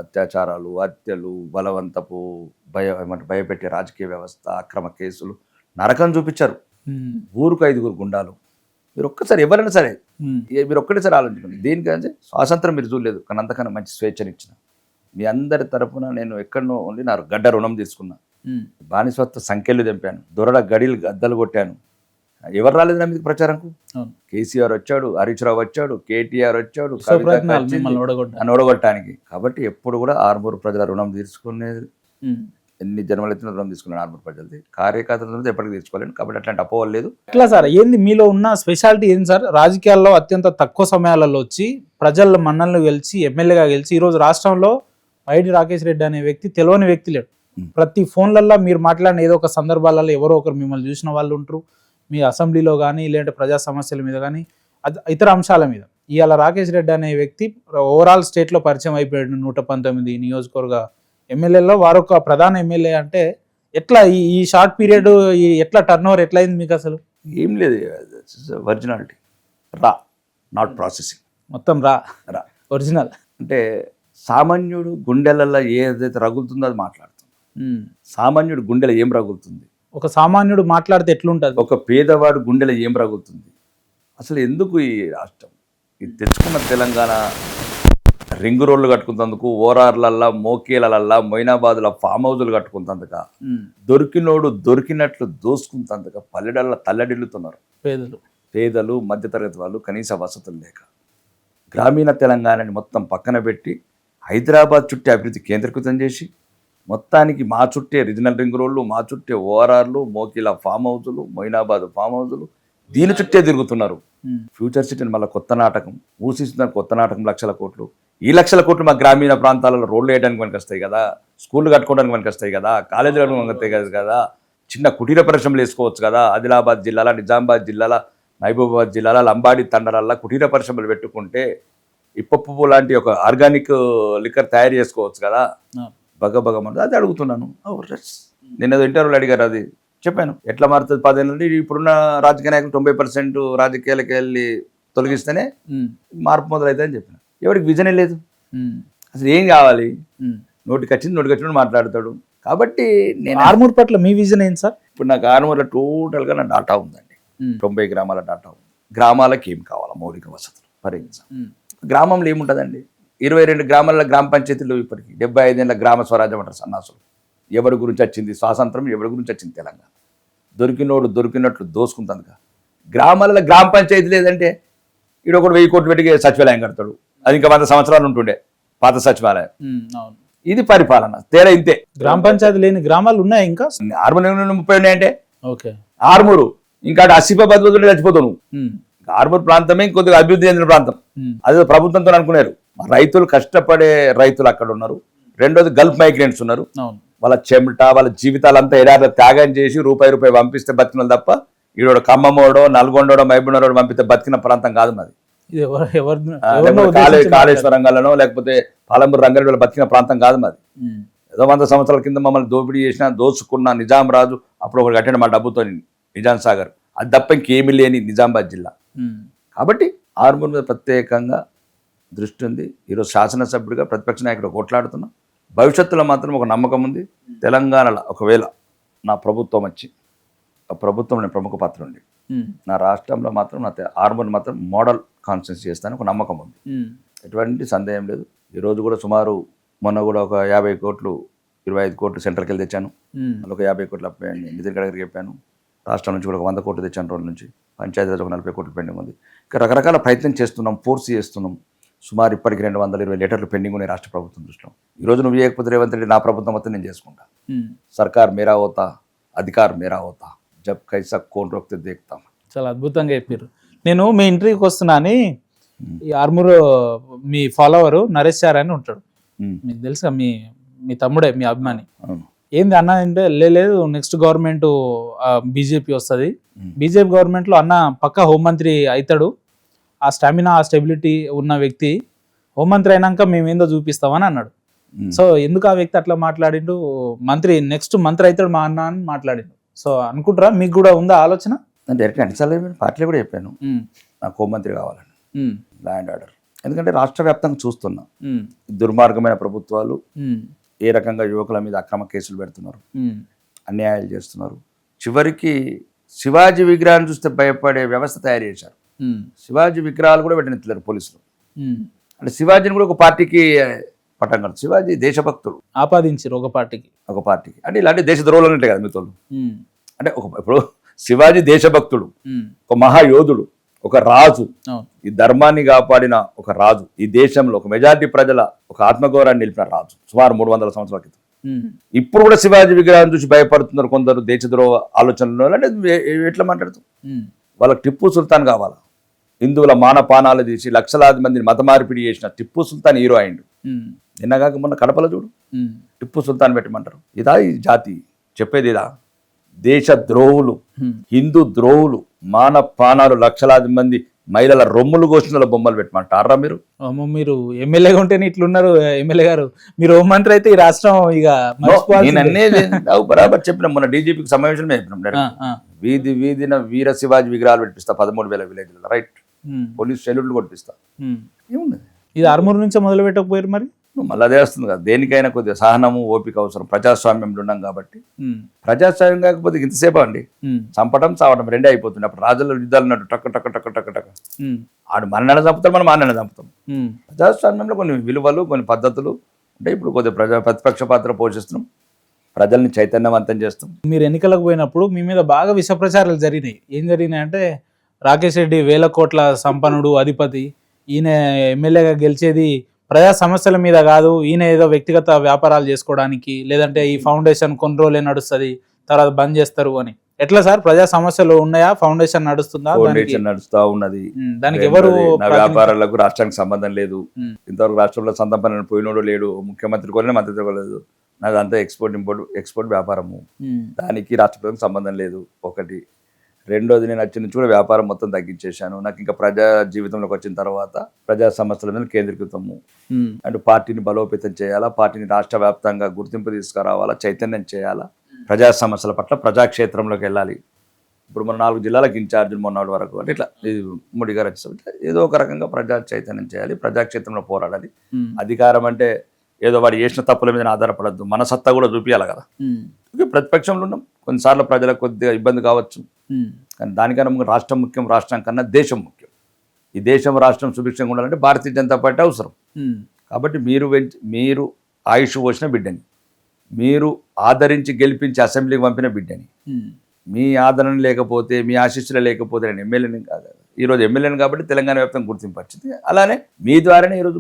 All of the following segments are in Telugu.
అత్యాచారాలు, హత్యలు, బలవంతపు భయపెట్టే రాజకీయ వ్యవస్థ, అక్రమ కేసులు, నరకం చూపించారు. ఊరుకు 5 గుండాలు. మీరు ఒక్కసారి ఎవరైనా సరే మీరు ఒక్కటేసారి ఆలోచించండి. దేనికంటే స్వాతంత్రం మీరు చూడలేదు, కానీ అంతకన్నా మంచి స్వేచ్ఛనిచ్చిన మీ అందరి తరఫున నేను ఎక్కడనో ఉండి నా గడ్డ రుణం తీసుకున్నా. బానిసత్వ సంఖ్యలు తెంపాను, దొరల గడిలు గద్దలు కొట్టాను. ఎవరు రాలేదు నా మీద ప్రచారంకు? కేసీఆర్ వచ్చాడు, హరీష్ రావు వచ్చాడు, కేటీఆర్ వచ్చాడు నన్ను ఓడగొట్టడానికి. కాబట్టి ఎప్పుడు కూడా ఆర్మూరు ప్రజల రుణం తీసుకునేది, ఎన్ని జన్మలెత్తిన రుణం తీసుకున్నాను ఆర్మూరు ప్రజలది. కార్యకర్తలతో ఎప్పటికీ తీర్చుకోలేను. కాబట్టి అట్లాంటి అపోహలు లేదు. ఎట్లా సార్, ఏంది మీలో ఉన్న స్పెషాలిటీ ఏంది సార్? రాజకీయాల్లో అత్యంత తక్కువ సమయాలలో వచ్చి ప్రజల మన్నలను గెలిచి ఎమ్మెల్యేగా గెలిచి ఈరోజు రాష్ట్రంలో వైడి రాకేష్ రెడ్డి అనే వ్యక్తి తెలియని వ్యక్తి లేడు. ప్రతి ఫోన్లలో మీరు మాట్లాడిన ఏదో ఒక సందర్భాలలో ఎవరో ఒకరు మిమ్మల్ని చూసిన వాళ్ళు ఉంటారు. మీ అసెంబ్లీలో కానీ లేదంటే ప్రజా సమస్యల మీద కానీ ఇతర అంశాల మీద. ఇవాళ రాకేష్ రెడ్డి అనే వ్యక్తి ఓవరాల్ స్టేట్లో పరిచయం అయిపోయాడు. 119 నియోజకవర్గ ఎమ్మెల్యేలో వారొక ప్రధాన ఎమ్మెల్యే. అంటే ఎట్లా ఈ షార్ట్ పీరియడ్ ఎట్లా టర్న్ ఓవర్ ఎట్లా అయింది మీకు? అసలు ఏం లేదు, ఒరిజినాలిటీ రా, నాట్ ప్రాసెసింగ్. మొత్తం రా ఒరిజినల్. అంటే సామాన్యుడు గుండెలలో ఏదైతే రగులుతుందో అది మాట్లాడుతుంది. సామాన్యుడు గుండెలో ఏం రగులుతుంది? ఒక సామాన్యుడు మాట్లాడితే ఎట్లుంటుంది? ఒక పేదవాడు గుండెలో ఏం రగులుతుంది? అసలు ఎందుకు ఈ రాష్ట్రం ఇది తెచ్చుకున్న తెలంగాణ రింగు రోడ్లు కట్టుకున్నందుకు, ఓరార్లల్లా, మోకేలల్లా, మొయినాబాద్ల ఫామ్ హౌజులు కట్టుకున్నందుక, దొరికినోడు దొరికినట్లు దోసుకుంటందుక పల్లెడల్లా తల్లడిల్లుతున్నారు పేదలు, మధ్యతరగతి వాళ్ళు. కనీస వసతులు లేక గ్రామీణ తెలంగాణని మొత్తం పక్కన పెట్టి హైదరాబాద్ చుట్టే అభివృద్ధి కేంద్రీకృతం చేసి మొత్తానికి మా చుట్టే రీజనల్ రింగ్ రోడ్లు, మా చుట్టే ఓఆర్ఆర్లు, మోకిలా ఫామ్ హౌజులు, మొయినాబాద్ ఫామ్ హౌజులు, దీని చుట్టే తిరుగుతున్నారు. ఫ్యూచర్ సిటీని మళ్ళీ కొత్త నాటకం ఊసిస్తున్నారు. కొత్త నాటకం లక్షల కోట్లు. ఈ లక్షల కోట్లు మా గ్రామీణ ప్రాంతాలలో రోడ్లు వేయడానికి మనకు వస్తాయి కదా, స్కూళ్ళు కట్టుకోవడానికి మనకు వస్తాయి కదా, కాలేజీలు మనకు వస్తాయి కదా, చిన్న కుటీర పరిశ్రమలు వేసుకోవచ్చు కదా. ఆదిలాబాద్ జిల్లాల, నిజామాబాద్ జిల్లాల, మహబూబాబాద్ జిల్లాల, లంబాడి తండలల్లో కుటీర పరిశ్రమలు పెట్టుకుంటే ఇప్పప్పు లాంటి ఒక ఆర్గానిక్ లిక్కర్ తయారు చేసుకోవచ్చు కదా. బగబగమంది అది అడుగుతున్నాను. నేను ఏదో ఇంటర్వ్యూలు అడిగారు, అది చెప్పాను. ఎట్లా మారుతుంది 10 ఏళ్ళ నుండి? ఇప్పుడున్న రాజకీయ నాయకులు 90% రాజకీయాలకు వెళ్ళి తొలగిస్తేనే మార్పు మొదలవుతుందని చెప్పాను. ఎవరికి విజనే లేదు. అసలు ఏం కావాలి? నోటికి వచ్చినట్టు మాట్లాడతాడు. కాబట్టి నేను ఆర్మూర్ పట్ల మీ విజన్ ఏంటి సార్? ఇప్పుడు నాకు ఆర్మూర్లో టోటల్గా నా డాటా ఉందండి. 90 గ్రామాల డాటా ఉంది. గ్రామాలకు ఏం కావాలా? మౌలిక వసతులు. ఫర్ ఎగ్జాంపుల్ గ్రామంలో ఏముంటుందండి? 22 గ్రామాల గ్రామ పంచాయతీలు ఇప్పటికి 75 ఏళ్ళ గ్రామ స్వరాజ్యం అంటారు సన్నాసులు. ఎవరి గురించి వచ్చింది స్వాతంత్రం? ఎవరి గురించి వచ్చింది తెలంగాణ? దొరికినోడు దొరికినట్లు దోసుకుంటుందిగా. గ్రామాలలో గ్రామ పంచాయతీ లేదంటే ఈడ ఒకటి 1000 కోట్లు పెట్టి సచివాలయం కడతాడు. అది ఇంకా 100 సంవత్సరాలు ఉంటుండే పాత సచివాలయం. ఇది పరిపాలన. తేడా ఇంతే. గ్రామ పంచాయతీ లేని గ్రామాలు ఉన్నాయి ఇంకా? ఆర్మూరు 30 ఉన్నాయంటే ఆర్మూరు ఇంకా ఆసిఫాబాద్ బదులు చచ్చిపోతావు నువ్వు. ఆర్మూరు ప్రాంతమే కొద్దిగా అభివృద్ధి చెందిన ప్రాంతం. అదే ప్రభుత్వంతో అనుకున్నారు. రైతులు కష్టపడే రైతులు అక్కడ ఉన్నారు. రెండోది గల్ఫ్ మైగ్రెంట్స్ ఉన్నారు. వాళ్ళ చెమట, వాళ్ళ జీవితాలంతా ఎడార్లో త్యాగం చేసి రూపాయి పంపిస్తే బతికిన తప్ప ఈడోడు ఖమ్మమోడో, నల్గొండోడో, మహబూబ్నగర్‌లో పంపిస్తే బతికిన ప్రాంతం కాదు మాది. కాళేశ్వరంగానో లేకపోతే పాలమూరు రంగారెడ్డిలో బతికిన ప్రాంతం కాదు మాది. ఏదో 100 సంవత్సరాల కింద మమ్మల్ని దోపిడీ చేసిన, దోచుకున్న నిజాం రాజు అప్పుడు ఒకటి కట్టాడు మా డబ్బుతో నిజాం సాగర్. అది తప్ప ఇంకేమీ లేని నిజామాబాద్ జిల్లా. కాబట్టి ఆర్మూర్ మీద ప్రత్యేకంగా దృష్టి ఉంది. ఈరోజు శాసనసభ్యుడిగా ప్రతిపక్ష నాయకుడు కొట్లాడుతున్నా. భవిష్యత్తులో మాత్రం ఒక నమ్మకం ఉంది. తెలంగాణలో ఒకవేళ నా ప్రభుత్వం వచ్చి, ఆ ప్రభుత్వం నేను ప్రముఖ పాత్ర ఉండి నా రాష్ట్రంలో మాత్రం నా ఆర్మూర్ మాత్రం మోడల్ కాన్స్టిట్యూన్సీ చేస్తాను ఒక నమ్మకం ఉంది. ఎటువంటి సందేహం లేదు. ఈరోజు కూడా సుమారు మొన్న కూడా ఒక 50 కోట్లు 25 కోట్లు సెంట్రల్కి వెళ్ళి తెచ్చాను. మళ్ళీ ఒక 50 కోట్లు అప్పాయండి నితిన్ గడ్కరీకి చెప్పాను. రాష్ట్రం నుంచి కూడా ఒక 100 కోట్లు తెచ్చాను. రోజుల నుంచి పంచాయతీరాజ్ ఒక 40 కోట్లు పెండింగ్ ఉంది. ఇంకా రకరకాల ప్రయత్నం చేస్తున్నాం, ఫోర్స్ చేస్తున్నాం. సుమారు ఇప్పటికి 220 లెటర్లు పెండింగ్ ఉన్నాయి రాష్ట్ర ప్రభుత్వం దృష్టిలో. ఈరోజు నువ్వు చేయకపోతే రేవంత్ రెడ్డి నా ప్రభుత్వం మొత్తం నేను చేసుకుంటా. సర్కార్ మేరా హోతా, అధికార్ మేరా హోతా, జబ్ కైసా కోన్ రోక్తే దేఖ్తాం. చాలా అద్భుతంగా చెప్పారు. నేను మీ ఇంటర్వ్యూకి వస్తున్నా అని ఈ ఆర్మూర్ మీ ఫాలోవర్ నరేష్ సార్ అని ఉంటాడు. మీకు తెలుసా? మీ తమ్ముడే, మీ అభిమాని. ఏంది అన్న అంటే లేదు నెక్స్ట్ గవర్నమెంట్ బీజేపీ వస్తుంది, బీజేపీ గవర్నమెంట్లో అన్న పక్క హోంమంత్రి అవుతాడు, ఆ స్టామినా ఆ స్టెబిలిటీ ఉన్న వ్యక్తి హోంమంత్రి అయినాక మేమేందో చూపిస్తామని అన్నాడు. సో ఎందుకు ఆ వ్యక్తి అట్లా మాట్లాడిండు? నెక్స్ట్ మంత్రి అవుతాడు మా అన్న అని మాట్లాడిండు. సో అనుకుంటారా మీకు కూడా ఉందా ఆలోచన? డైరెక్ట్ అన్నిసార్లు పార్టీలో కూడా చెప్పాను నాకు హోంమంత్రి కావాలని, ల్యాండ్ ఆర్డర్. ఎందుకంటే రాష్ట్ర వ్యాప్తంగా చూస్తున్నాం ఉమ్, దుర్మార్గమైన ప్రభుత్వాలు ఉమ్, ఏ రకంగా యువకుల మీద అక్రమ కేసులు పెడుతున్నారు, ఉమ్, అన్యాయాలు చేస్తున్నారు. చివరికి శివాజీ విగ్రహాన్ని చూస్తే భయపడే వ్యవస్థ తయారు చేశారు. ఉమ్, శివాజీ విగ్రహాలు కూడా పెట్టినట్లేరు పోలీసులు. ఉమ్. అంటే శివాజీని కూడా ఒక పార్టీకి పట్టం కడతారు. శివాజీ దేశభక్తుడు ఆపాదించారు ఒక పార్టీకి. ఒక పార్టీకి. అంటే ఇలాంటి దేశ ద్రోహులు అంటే కదా మీతో. ఉమ్, అంటే ఇప్పుడు శివాజీ దేశభక్తుడు, ఉమ్, ఒక మహాయోధుడు, ఒక రాజు, అవును. ఈ ధర్మాన్ని కాపాడిన ఒక రాజు, ఈ దేశంలో ఒక మెజారిటీ ప్రజల ఒక ఆత్మగౌరవాన్ని నిలిపిన రాజు సుమారు 300 సంవత్సరాల క్రితం. ఉమ్, ఇప్పుడు కూడా శివాజీ విగ్రహాన్ని చూసి భయపడుతున్నారు కొందరు దేశద్రోహ ఆలోచనలు. అంటే ఎట్లా మాట్లాడుతారు? ఉమ్, వాళ్ళకి టిప్పు సుల్తాన్ కావాలా? హిందువుల మానపానాలు తీసి లక్షలాది మందిని మత మార్పిడి చేసిన టిప్పు సుల్తాన్ హీరో అయిండు. ఉమ్, నిన్నగాక మొన్న కడపలో చూడు, ఉమ్, టిప్పు సుల్తాన్ పెట్టమంటారు. ఇదా ఈ జాతి చెప్పేది? ఇదా? దేశ ద్రోహులు, ఉమ్. హిందూ ద్రోహులు, మానపానాలు, లక్షలాది మంది మహిళల రొమ్ములు కోసిన బొమ్మలు పెట్టమంటారా మీరు? అమ్మో, మీరు ఎమ్మెల్యేగా ఉంటేనే ఇట్లున్నారు ఎమ్మెల్యే గారు. మీరు హోంమంత్రి అయితే ఈ రాష్ట్రం ఇక నేను మర్చిపోవాల్సిందే. అనేది బరాబర్ చెప్పిన. మొన్న డీజీపీకి సమావేశంలో చెప్పినాం ఆ, డైరెక్ట్. ఆ, వీధి వీధిన వీర శివాజీ విగ్రహాలు పెట్టిస్తా 13,000 విలేజ్లో, రైట్? ఉమ్, పోలీస్ సెల్యూట్లు కొట్టిస్తా. ఉమ్. ఏమున్నది? ఇది ఆర్మూర్ నుంచే మొదలు పెట్టకపోయారు మరి? మళ్ళీ అదే వస్తుంది కదా. దేనికైనా కొద్దిగా సహనము, ఓపిక అవసరం. ప్రజాస్వామ్యంలో ఉన్నాం కాబట్టి. ఉమ్, ప్రజాస్వామ్యం కాకపోతే ఇంతసేపు అండి, ఉమ్, చంపడం చావడం రెండే అయిపోతుంది. అప్పుడు రాజుల యుద్ధాలు ఉన్నట్టు టక్ టక్ టక్ టక్ టక్. ఉమ్, ఆడు మనల్ని చంపుతాడు, మనం మనల్ని చంపుతాం. ఉమ్, ప్రజాస్వామ్యంలో కొన్ని విలువలు, కొన్ని పద్ధతులు అంటే ఇప్పుడు కొద్దిగా ప్రతిపక్ష పాత్ర పోషిస్తున్నాం, ప్రజల్ని చైతన్యవంతం చేస్తాం. మీరు ఎన్నికలకు పోయినప్పుడు మీ మీద బాగా విష ప్రచారాలు జరిగినాయి. ఏం జరిగినాయి అంటే, రాకేష్ రెడ్డి 1000 కోట్ల సంపన్నుడు, అధిపతి, ఈయన ఎమ్మెల్యేగా గెలిచేది ప్రజా సమస్యల మీద కాదు, ఈయన ఏదో వ్యక్తిగత వ్యాపారాలు చేసుకోవడానికి, లేదంటే ఈ ఫౌండేషన్ కొన్ని రోజులే నడుస్తుంది తర్వాత బంద్ చేస్తారు అని. ఎట్లా సార్, ప్రజా సమస్యలు ఉన్నాయా? ఫౌండేషన్ నడుస్తుందా? ఫౌండేషన్ నడుస్తా ఉన్నది. దానికి ఎవరు? నా వ్యాపారాలకు రాష్ట్రానికి సంబంధం లేదు. ఉమ్, ఇంతవరకు రాష్ట్రంలో సంతాపన పోయినోడు లేడు. ముఖ్యమంత్రి కూడా మంత్రి కూడా లేదు. నాది అంతా ఎక్స్పోర్ట్ వ్యాపారము. ఉమ్, దానికి రాష్ట్ర ప్రభుత్వం సంబంధం లేదు. ఒకటి. రెండోది, నేను వచ్చి నుంచి కూడా వ్యాపారం మొత్తం తగ్గించేశాను. నాకు ఇంకా ప్రజా జీవితంలోకి వచ్చిన తర్వాత ప్రజా సమస్యల మీద కేంద్రీకృతము. ఉమ్, అండ్ పార్టీని బలోపేతం చేయాలా, పార్టీని రాష్ట్ర వ్యాప్తంగా గుర్తింపు తీసుకురావాలా, చైతన్యం చేయాలా, ప్రజా సమస్యల పట్ల ప్రజాక్షేత్రంలోకి వెళ్ళాలి. ఇప్పుడు మన 4 జిల్లాలకు ఇన్ఛార్జీలు మొన్నటి వరకు. అంటే ఇట్లా మోడీ గారు వచ్చేసరికి ఏదో ఒక రకంగా ప్రజా చైతన్యం చేయాలి, ప్రజాక్షేత్రంలో పోరాడాలి. ఉమ్, అధికారం అంటే ఏదో వాడు చేసిన తప్పుల మీద ఆధారపడద్దు, మన సత్తా కూడా చూపించాలి కదా. ఉమ్, ఓకే, ప్రతిపక్షంలో ఉన్నాం, కొన్నిసార్లు ప్రజలకు కొద్దిగా ఇబ్బంది కావచ్చు. ఉమ్, కానీ దానికన్నా ముందు రాష్ట్రం ముఖ్యం, రాష్ట్రం కన్నా దేశం ముఖ్యం. ఈ దేశం రాష్ట్రం సుభిక్షంగా ఉండాలంటే భారతీయ జనతా పార్టీ అవసరం. ఉమ్, కాబట్టి మీరు ఆయుష్ పోసిన బిడ్డని, మీరు ఆదరించి గెలిపించి అసెంబ్లీకి పంపిన బిడ్డని, ఉమ్, మీ ఆదరణ లేకపోతే, మీ ఆశీస్సులు లేకపోతే నేను ఎమ్మెల్యేని కాదు. ఈరోజు ఎమ్మెల్యేని కాబట్టి తెలంగాణ వ్యాప్తంగా గుర్తింపు వచ్చింది. అలానే మీ ద్వారానే ఈరోజు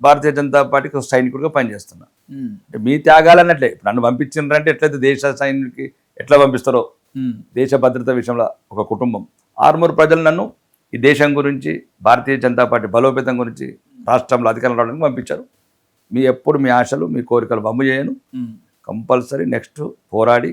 భారతీయ జనతా పార్టీకి ఒక సైనికుడిగా పనిచేస్తున్నా. ఉమ్, అంటే మీ త్యాగాలన్నట్లే. ఇప్పుడు నన్ను పంపించిండ్రంటే ఎట్లయితే దేశ సైనికుడికి ఎట్లా పంపిస్తారో, ఉమ్, దేశ భద్రత విషయంలో ఒక కుటుంబం, ఆర్మూరు ప్రజలు నన్ను ఈ దేశం గురించి, భారతీయ జనతా పార్టీ బలోపేతం గురించి రాష్ట్రంలో అధికారం రావడానికి పంపించారు. ఎప్పుడు మీ ఆశలు, మీ కోరికలు వమ్ము చేయను. ఉమ్. కంపల్సరీ నెక్స్ట్ పోరాడి